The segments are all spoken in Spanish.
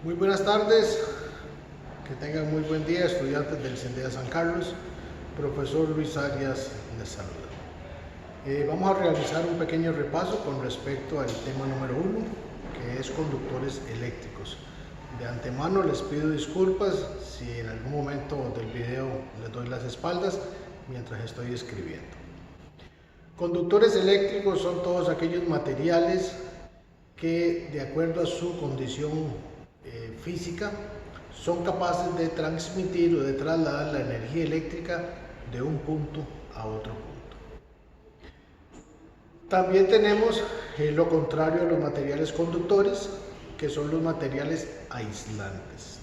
Muy buenas tardes, que tengan muy buen día estudiantes del CENDEA San Carlos. Profesor Luis Arias les saluda. Vamos a realizar un pequeño repaso con respecto al tema número 1, que es conductores eléctricos. De antemano les pido disculpas si en algún momento del video les doy las espaldas mientras estoy escribiendo. Conductores eléctricos son todos aquellos materiales que, de acuerdo a su condición física, son capaces de transmitir o de trasladar la energía eléctrica de un punto a otro punto. También tenemos lo contrario a los materiales conductores, que son los materiales aislantes.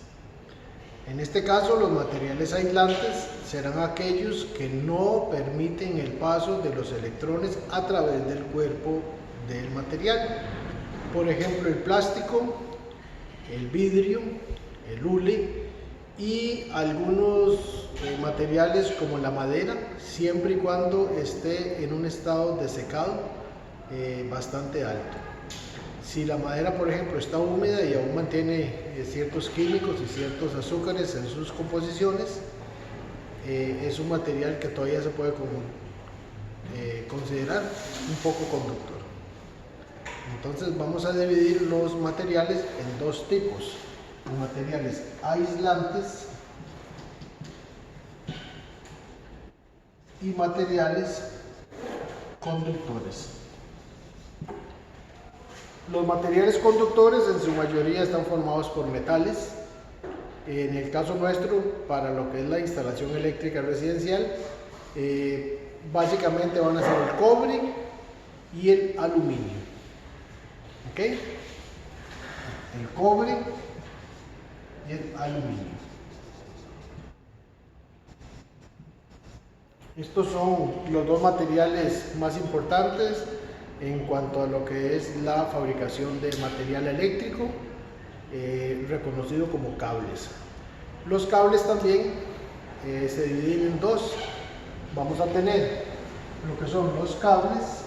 En este caso, los materiales aislantes serán aquellos que no permiten el paso de los electrones a través del cuerpo del material. Por ejemplo, el plástico, el vidrio, el hule y algunos materiales como la madera, siempre y cuando esté en un estado de secado bastante alto. Si la madera, por ejemplo, está húmeda y aún mantiene ciertos químicos y ciertos azúcares en sus composiciones, es un material que todavía se puede considerar un poco conductor. Entonces vamos a dividir los materiales en dos tipos: los materiales aislantes y materiales conductores. Los materiales conductores en su mayoría están formados por metales. En el caso nuestro, para lo que es la instalación eléctrica residencial, básicamente van a ser el cobre y el aluminio. ¿Ok? El cobre y el aluminio. Estos son los dos materiales más importantes en cuanto a lo que es la fabricación de material eléctrico, reconocido como cables. Los cables también se dividen en dos. Vamos a tener lo que son los cables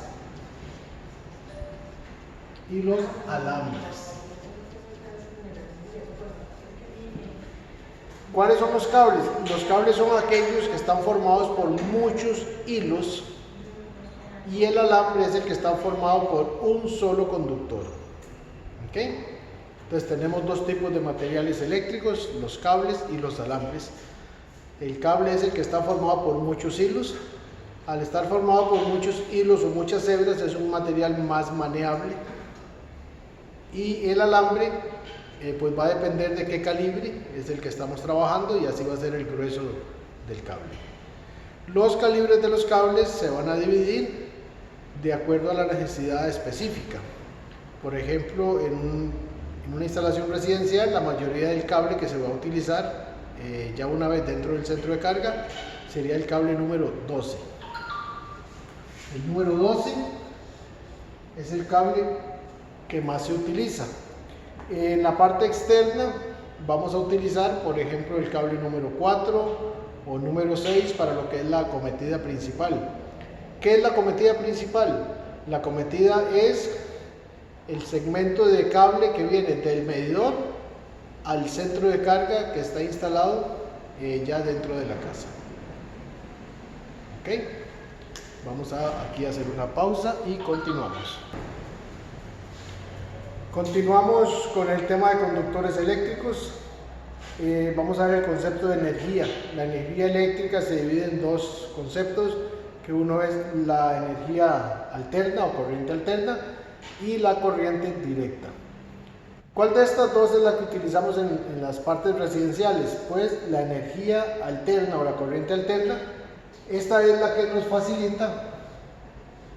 y los alambres. ¿Cuáles son los cables? Los cables son aquellos que están formados por muchos hilos, y el alambre es el que está formado por un solo conductor. ¿Ok? Entonces tenemos dos tipos de materiales eléctricos: los cables y los alambres. El cable es el que está formado por muchos hilos. Al estar formado por muchos hilos o muchas hebras, es un material más maneable. Y el alambre pues va a depender de qué calibre es el que estamos trabajando, y así va a ser el grueso del cable. Los calibres de los cables se van a dividir de acuerdo a la necesidad específica. Por ejemplo, en una instalación residencial, la mayoría del cable que se va a utilizar ya una vez dentro del centro de carga sería el cable número 12. El número 12 es el cable que más se utiliza. En la parte externa vamos a utilizar, por ejemplo, el cable número 4 o número 6 para lo que es la acometida principal. ¿Qué es la acometida principal? La acometida es el segmento de cable que viene del medidor al centro de carga que está instalado ya dentro de la casa. ¿Ok? Vamos aquí a hacer una pausa y continuamos. Continuamos con el tema de conductores eléctricos. Vamos a ver el concepto de energía. La energía eléctrica se divide en dos conceptos, que uno es la energía alterna o corriente alterna y la corriente directa. ¿Cuál de estas dos es la que utilizamos en las partes residenciales? Pues la energía alterna o la corriente alterna. Esta es la que nos facilita,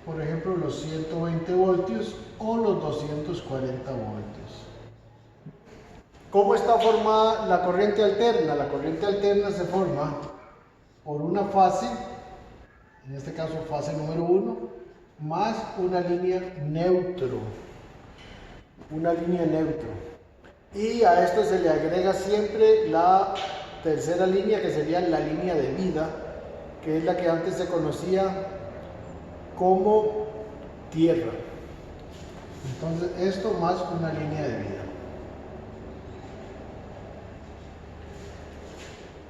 por ejemplo, los 120 voltios o los 240 voltios. ¿Cómo está formada la corriente alterna? La corriente alterna se forma por una fase, en este caso fase número 1, más una línea neutro. Una línea neutro. Y a esto se le agrega siempre la tercera línea, que sería la línea de vida, que es la que antes se conocía como tierra. Entonces esto más una línea de vida.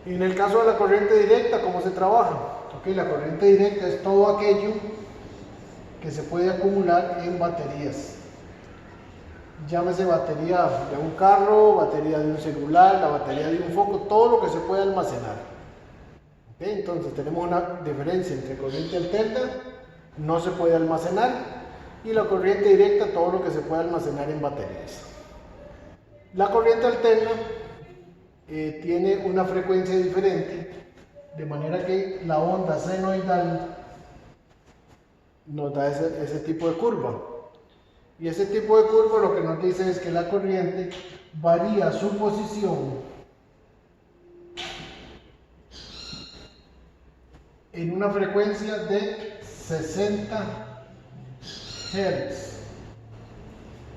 En el caso de la corriente directa, ¿cómo se trabaja? Ok, la corriente directa es todo aquello que se puede acumular en baterías. Llámese batería de un carro, batería de un celular, la batería de un foco, todo lo que se puede almacenar. Ok, entonces tenemos una diferencia entre corriente alterna, no se puede almacenar, y la corriente directa, todo lo que se puede almacenar en baterías. La corriente alterna tiene una frecuencia diferente, de manera que la onda senoidal nos da ese tipo de curva. Y ese tipo de curva lo que nos dice es que la corriente varía su posición en una frecuencia de 60 Hz.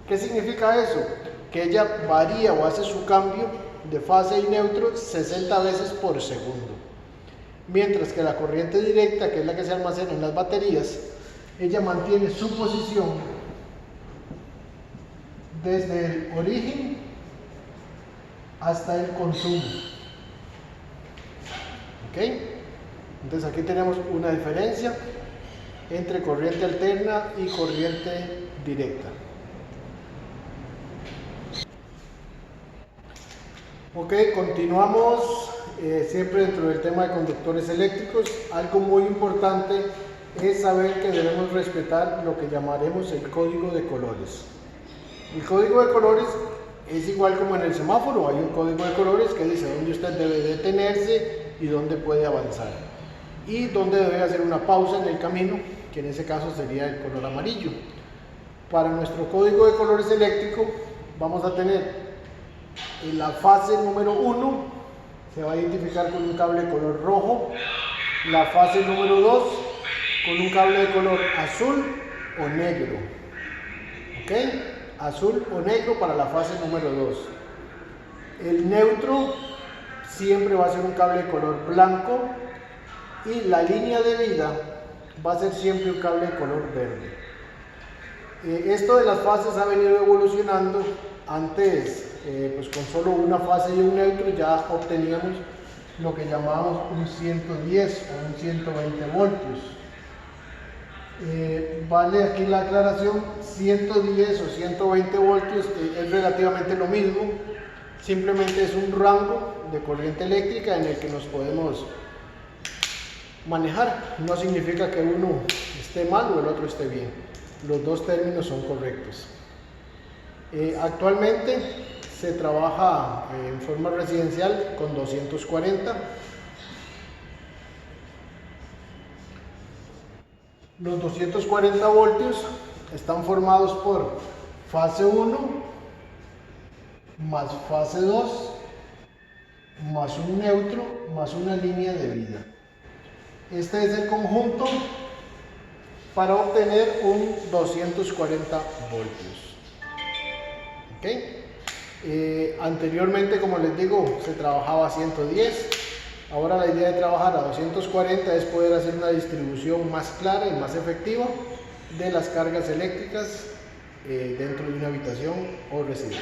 ¿Qué significa eso? Que ella varía o hace su cambio de fase y neutro 60 veces por segundo. Mientras que la corriente directa, que es la que se almacena en las baterías, ella mantiene su posición desde el origen hasta el consumo. ¿Ok? Entonces aquí tenemos una diferencia entre corriente alterna y corriente directa. Ok, continuamos siempre dentro del tema de conductores eléctricos. Algo muy importante es saber que debemos respetar lo que llamaremos el código de colores. El código de colores es igual como en el semáforo, hay un código de colores que dice dónde usted debe detenerse y dónde puede avanzar, y dónde debe hacer una pausa en el camino, que en ese caso sería el color amarillo. Para nuestro código de colores eléctrico vamos a tener en la fase número 1, se va a identificar con un cable de color rojo, la fase número 2 con un cable de color azul o negro. ¿Ok? Azul o negro para la fase número 2. El neutro siempre va a ser un cable de color blanco, y la línea de vida va a ser siempre un cable de color verde. Esto de las fases ha venido evolucionando. Antes, pues con solo una fase y un neutro ya obteníamos lo que llamábamos un 110 o un 120 voltios. Vale aquí la aclaración, 110 o 120 voltios es relativamente lo mismo, simplemente es un rango de corriente eléctrica en el que nos podemos manejar. No significa que uno esté mal o el otro esté bien, los dos términos son correctos. Actualmente se trabaja en forma residencial con 240. Los 240 voltios están formados por fase 1 más fase 2 más un neutro más una línea de vida. Este es el conjunto para obtener un 240 voltios. ¿Okay? Anteriormente, como les digo, se trabajaba a 110. Ahora la idea de trabajar a 240 es poder hacer una distribución más clara y más efectiva de las cargas eléctricas dentro de una habitación o residencia.